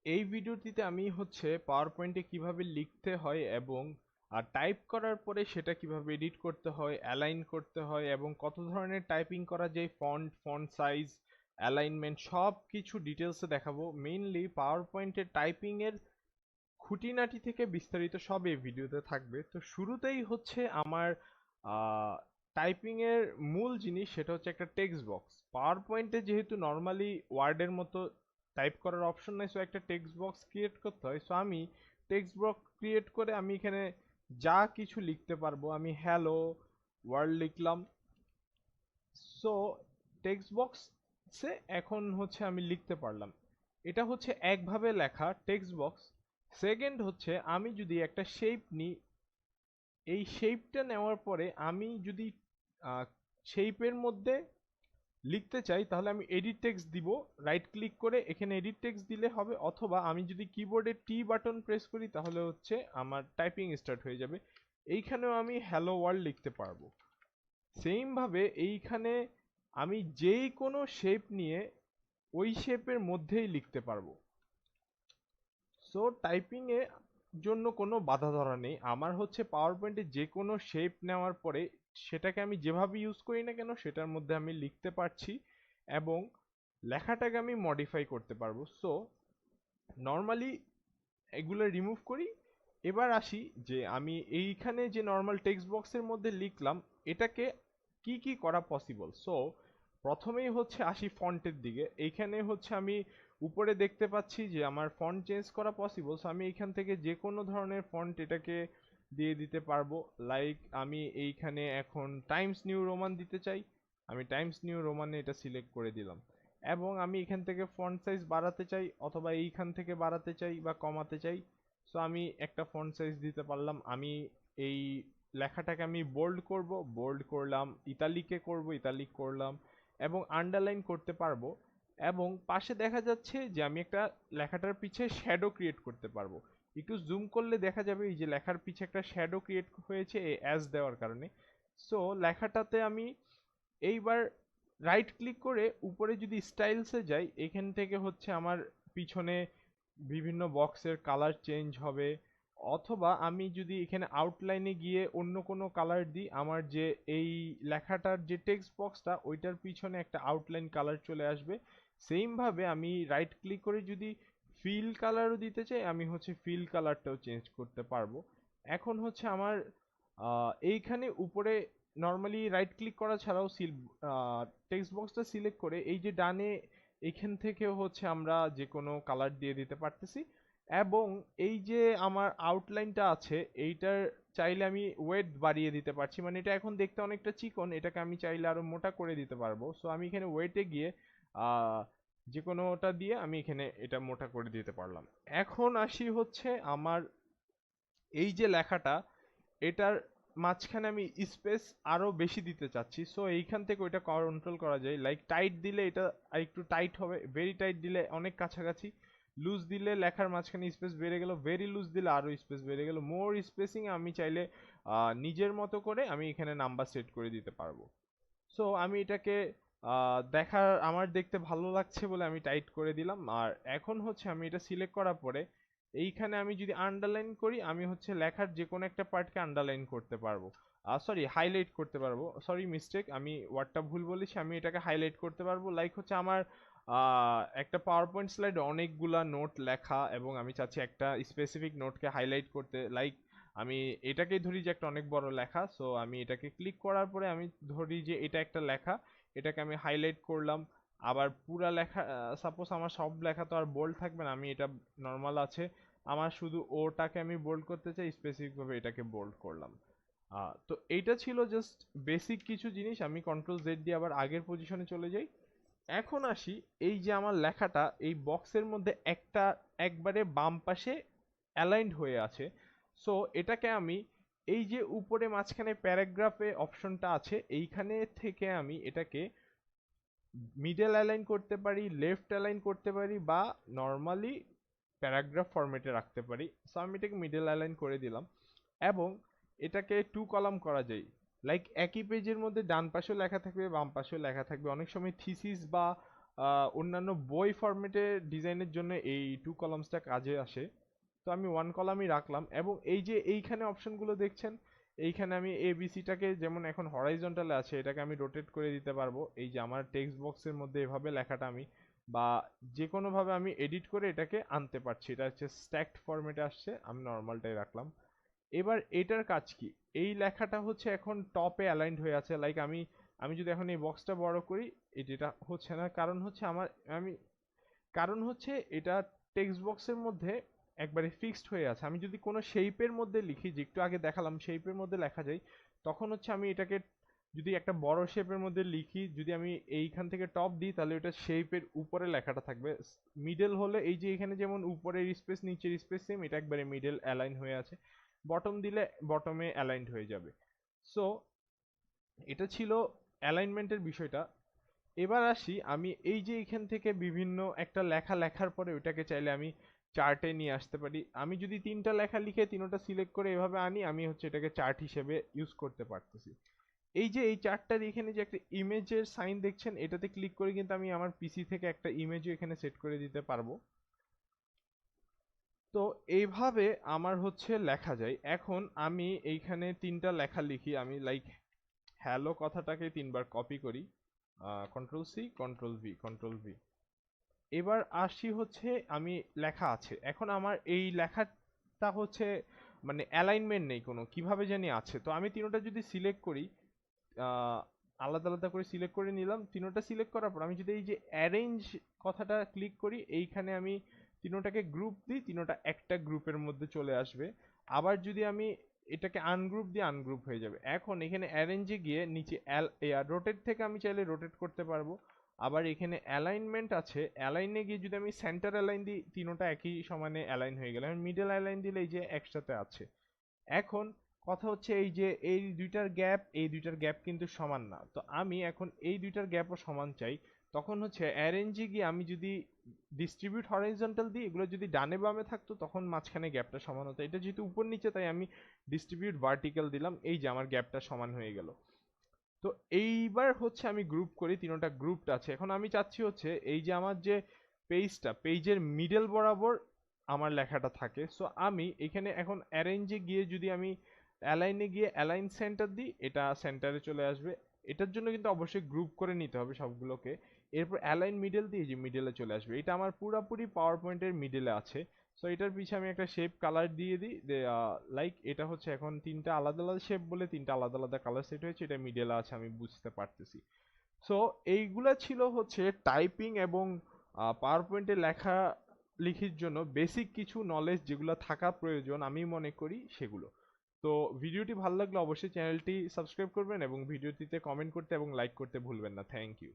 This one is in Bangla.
এই ভিডিওটিতে আমি পাওয়ার পয়েন্টে কিভাবে লিখতে হয় এবং টাইপ করার পরে সেটা কিভাবে এডিট করতে হয়, অ্যালাইন করতে হয় এবং কত ধরনের টাইপিং করা যায়, ফন্ট সাইজ, অ্যালাইনমেন্ট সব কিছু ডিটেলসে দেখাবো। মেইনলি পাওয়ার পয়েন্টের টাইপিং এর খুঁটিনাটি থেকে বিস্তারিত সব এই ভিডিওতে থাকবে। তো শুরুতেই আমার টাইপিং এর মূল জিনিস, সেটা হচ্ছে একটা টেক্সট বক্স। পাওয়ার পয়েন্টে যেহেতু নর্মালি ওয়ার্ডের মতো টাইপ করার অপশন নাই, সো একটা টেক্সট বক্স ক্রিয়েট করতে হয়। সো আমি টেক্সট বক্স ক্রিয়েট করে আমি এখানে যা কিছু লিখতে পারবো, আমি হ্যালো ওয়ার্ল্ড লিখলাম। সো টেক্সট বক্সে এখন আমি লিখতে পারলাম। এটা একভাবে লেখা টেক্সট বক্স। সেকেন্ড আমি যদি একটা শেপ নিই, এই শেপটা নেওয়ার পরে আমি যদি শেপের মধ্যে লিখতে চাই তাহলে আমি এডিট টেক্সট দিব। রাইট ক্লিক করে এখানে এডিট টেক্সট দিলে হবে, অথবা আমি যদি কিবোর্ডে টি বাটন প্রেস করি তাহলে আমার টাইপিং স্টার্ট হয়ে যাবে। এইখানেও আমি হ্যালো ওয়ার্ল্ড লিখতে পারবো। সেম ভাবে এইখানে আমি যেই কোনো শেপ নিয়ে ওই শেপের মধ্যেই লিখতে পারবো। সো টাইপিং এ জন্য কোনো বাধা ধরা নেই। আমার পাওয়ার পয়েন্টে যে কোনো শেপ নেওয়ার পরে সেটাকে আমি যেভাবে ইউজ করি না কেন সেটার মধ্যে আমি লিখতে পারছি এবং লেখাটাকে আমি মডিফাই করতে পারবো। সো নর্মালি এগুলো রিমুভ করি। এবার আসি যে আমি এইখানে যে নর্মাল টেক্সট বক্সের মধ্যে লিখলাম, এটাকে কি কি করা পসিবল। সো প্রথমেই আসি ফন্টের দিকে। এইখানে আমি উপরে দেখতে পাচ্ছি যে আমার ফন্ট চেঞ্জ করা পসিবল। সো আমি এইখান থেকে যে কোনো ধরনের ফন্ট এটাকে দিয়ে দিতে পারবো। লাইক আমি এইখানে এখন টাইমস নিউ রোমান দিতে চাই, আমি টাইমস নিউ রোমানে এটা সিলেক্ট করে দিলাম। এবং আমি এখান থেকে ফন্ট সাইজ বাড়াতে চাই অথবা এইখান থেকে বাড়াতে চাই বা কমাতে চাই। সো আমি একটা ফন্ট সাইজ দিতে পারলাম। আমি এই লেখাটাকে আমি বোল্ড করব, বোল্ড করলাম, ইতালিকে করব, ইতালিক করলাম এবং আন্ডারলাইন করতে পারবো। এবং পাশে দেখা যাচ্ছে যে আমি একটা লেখাটার পিছে শ্যাডো ক্রিয়েট করতে পারবো। একটু জুম করলে দেখা যাবে এই যে লেখার পিছে একটা শ্যাডো ক্রিয়েট হয়েছে এই অ্যাজ দেওয়ার কারণে। সো লেখাটাতে আমি এইবার রাইট ক্লিক করে উপরে যদি স্টাইলসে যাই, এখান থেকে আমার পিছনে বিভিন্ন বক্সের কালার চেঞ্জ হবে। অথবা আমি যদি এখানে আউটলাইনে গিয়ে অন্য কোনো কালার দিই, আমার যে এই লেখাটার যে টেক্সট বক্সটা ওইটার পিছনে একটা আউটলাইন কালার চলে আসবে। সেম ভাবে আমি রাইট ক্লিক করে যদি ফিল কালারও দিতে চাই, আমি ফিল কালারটাও চেঞ্জ করতে পারবো। এখন আমার এইখানে উপরে নর্মালি রাইট ক্লিক করা ছাড়াও টেক্সট বক্সটা সিলেক্ট করে এই যে ডানে এইখান থেকে আমরা যে কোনো কালার দিয়ে দিতে পারতেছি। এবং এই যে আমার আউটলাইনটা আছে এইটার চাইলে আমি ওয়েট বাড়িয়ে দিতে পারছি, মানে এটা এখন দেখতে অনেকটা চিকন, এটাকে আমি চাইলে আরো মোটা করে দিতে পারবো। সো আমি এখানে ওয়েটে গিয়ে আহ যে কোনোটা দিয়ে আমি এখানে এটা মোটা করে দিতে পারলাম। এখন আসি আমার এই যে লেখাটা, এটার মাঝখানে আমি স্পেস আরো বেশি দিতে চাচ্ছি। সো এইখান থেকে ওইটা কন্ট্রোল করা যায়। লাইক টাইট দিলে এটা একটু টাইট হবে, ভেরি টাইট দিলে অনেক কাছাকাছি, লুজ দিলে লেখার মাঝখানে স্পেস বেড়ে গেল, ভেরি লুজ দিলে আরো স্পেস বেড়ে গেল। মোর স্পেসিং আমি চাইলে নিজের মতো করে আমি এখানে নাম্বার সেট করে দিতে পারবো। সো আমি এটাকে দেখার আমার দেখতে ভালো লাগছে বলে আমি টাইট করে দিলাম। আর এখন আমি এটা সিলেক্ট করার পরে এইখানে আমি যদি আন্ডারলাইন করি, আমি লেখার যে কোনো একটা পার্টকে আন্ডারলাইন করতে পারবো, সরি হাইলাইট করতে পারবো। সরি মিস্টেক, আমি ওয়ার্ডটা ভুল বলেছি, আমি এটাকে হাইলাইট করতে পারবো। লাইক আমার একটা পাওয়ার পয়েন্ট স্লাইড অনেকগুলা নোট লেখা এবং আমি চাচ্ছি একটা স্পেসিফিক নোটকে হাইলাইট করতে। লাইক আমি এটাকেই ধরি যে একটা অনেক বড় লেখা। সো আমি এটাকে ক্লিক করার পরে আমি ধরি যে এটা একটা লেখা, এটাকে আমি হাইলাইট করলাম। আবার পুরা লেখা, সাপোজ আমার সব লেখা তো আর বোল্ড থাকবে না, আমি এটা নর্মাল আছে, আমার শুধু ওটাকে আমি বোল্ড করতে চাই, স্পেসিফিক ভাবে এটাকে বোল্ড করলাম। তো এইটা ছিল জাস্ট বেসিক কিছু জিনিস। আমি কন্ট্রোল জেড দিয়ে আবার আগের পজিশনে চলে যাই। এখন আসি এই যে আমার লেখাটা এই বক্সের মধ্যে একটা একবারে বাম পাশে অ্যালাইন্ড হয়ে আছে। সো এটাকে আমি এই যে উপরে মাঝখানে প্যারাগ্রাফে অপশনটা আছে এইখানে থেকে আমি এটাকে মিডল অ্যালাইন করতে পারি, লেফট অ্যালাইন করতে পারি বা নর্মালি প্যারাগ্রাফ ফরম্যাটে রাখতে পারি। সো আমি এটাকে মিডল অ্যালাইন করে দিলাম এবং এটাকে টু কলাম করা যায়। লাইক একই পেজের মধ্যে ডান পাশেও লেখা থাকবে, বাম পাশেও লেখা থাকবে। অনেক সময় থিসিস বা অন্যান্য বই ফরম্যাটে ডিজাইনের জন্য এই টু কলামসটা কাজে আসে। তো আমি ওয়ান কলামই রাখলাম, এবং এই যে এইখানে অপশনগুলো দেখছেন, এইখানে আমি এবিসিটাকে যেমন এখন হরাইজন্টালে আছে, এটাকে আমি রোটেট করে দিতে পারবো। এই যে আমার টেক্সট বক্সের মধ্যে এভাবে লেখাটা আমি বা যে কোনোভাবে আমি এডিট করে এটাকে আনতে পারছি। এটা হচ্ছে স্ট্যাকড ফরম্যাটে আসছে, আমি নর্মালটাই রাখলাম। এবার এটার কাজ কি? এই লেখাটা হচ্ছে এখন টপে অ্যালাইন্ড হয়ে আছে। লাইক আমি আমি যদি এখন এই বক্সটা বড় করি, যেটা হচ্ছে না, কারণ হচ্ছে আমি কারণ হচ্ছে এটা টেক্সট বক্সের মধ্যে একবারে ফিক্সড হয়ে আছে। আমি যদি কোনো শেপের মধ্যে লিখি, যে একটু আগে দেখালাম শেপের মধ্যে লেখা যায়, তখন হচ্ছে আমি এটাকে যদি একটা বড় শেপের মধ্যে লিখি, যদি আমি এইখান থেকে টপ দিই, তাহলে ওটা শেপের উপরে লেখাটা থাকবে। মিডল হলে এই যে এখানে যেমন উপরের স্পেস নিচের স্পেস সেম, এটা একবারে মিডল অ্যালাইন হয়ে আছে। বটম দিলে বটমে অ্যালাইন্ড হয়ে যাবে। সো এটা ছিল অ্যালাইনমেন্টের বিষয়টা। এবার আসি, আমি এই যে এখান থেকে বিভিন্ন একটা লেখা লেখার পরে ওইটাকে চাইলে আমি চার্টে নিয়ে আসতে পারি। আমি যদি তিনটা লেখা লিখে তিনোটা সিলেক্ট করে এভাবে আনি, আমি হচ্ছে এটাকে চার্ট হিসেবে ইউজ করতে পারতেছি। এই যে এই চার্টটার এখানে যে একটা ইমেজের সাইন দেখছেন, এটাতে ক্লিক করে কিন্তু আমি আমার পিসি থেকে একটা ইমেজও এখানে সেট করে দিতে পারবো। তো এইভাবে আমার হচ্ছে লেখা যায়। এখন আমি এইখানে তিনটা লেখা লিখি, আমি লাইক হ্যালো কথাটাকে তিনবার কপি করি, control C control V control V. এবার আসি হচ্ছে আমি লেখা আছে, এখন আমার এই লেখাটা হচ্ছে মানে অ্যালাইনমেন্ট নেই কোনো, কিভাবে জানি আছে। তো আমি তিনোটা যদি সিলেক্ট করি, আহ, আলাদা আলাদা করে সিলেক্ট করে নিলাম। তিনোটা সিলেক্ট করার পর আমি যদি এই যে অ্যারেঞ্জ কথাটা ক্লিক করি, এইখানে আমি তিনোটাকে গ্রুপ দিই, তিনোটা একটা গ্রুপের মধ্যে চলে আসবে। আবার যদি আমি এটাকে আনগ্রুপ দিয়ে আনগ্রুপ হয়ে যাবে। এখন এখানে অ্যারেঞ্জে গিয়ে নিচে রোটেট থেকে আমি চাইলে রোটেট করতে পারবো। আবার এখানে অ্যালাইনমেন্ট আছে, অ্যালাইনে গিয়ে যদি আমি সেন্টার অ্যালাইন দিই, তিনোটা একই সমানে অ্যালাইন হয়ে গেল। মিডল অ্যালাইন দিলে এই যে একসাথে আছে। এখন কথা হচ্ছে এই যে এই দুইটার গ্যাপ কিন্তু সমান না। তো আমি এখন এই দুইটার গ্যাপও সমান চাই। তখন হচ্ছে অ্যারেঞ্জে গিয়ে আমি যদি ডিস্ট্রিবিউট হরাইজন্টাল দিই, এগুলো যদি ডানে বামে থাকতো তখন মাঝখানে গ্যাপটা সমান হতো। এটা যেহেতু উপর নিচে, তাই আমি ডিস্ট্রিবিউট ভার্টিক্যাল দিলাম, এই যে আমার গ্যাপটা সমান হয়ে গেল। তো এইবার হচ্ছে আমি গ্রুপ করি, তিনটা গ্রুপড আছে। এখন আমি চাচ্ছি হচ্ছে এই যে আমার যে পেজের মিডল বরাবর আমার লেখাটা থাকে। সো আমি এখানে এখন অ্যারেঞ্জে গিয়ে যদি আমি অ্যালাইনে গিয়ে অ্যালাইন সেন্টার দিই, এটা সেন্টারে চলে আসবে। এটার জন্য কিন্তু অবশ্যই গ্রুপ করে নিতে হবে সবগুলোকে। এরপর অ্যালাইন মিডল দিয়ে যে মিডলে চলে আসবে, এটা আমার পুরাপুরি পাওয়ার পয়েন্টের মিডলে আছে। সো এটার পিছে আমি একটা শেপ কালার দিয়ে দিই, লাইক এটা হচ্ছে এখন তিনটা আলাদা আলাদা শেপ বলে তিনটা আলাদা আলাদা কালার সেট হয়েছে, এটা মিডলে আছে আমি বুঝতে পারতেছি। সো এইগুলা ছিল হচ্ছে টাইপিং এবং পাওয়ার পয়েন্টে লেখা লিখির জন্য বেসিক কিছু নলেজ যেগুলো থাকা প্রয়োজন আমি মনে করি সেগুলো। তো ভিডিওটি ভালো লাগলে অবশ্যই চ্যানেলটি সাবস্ক্রাইব করবেন এবং ভিডিওটিতে কমেন্ট করতে এবং লাইক করতে ভুলবেন না। Thank you.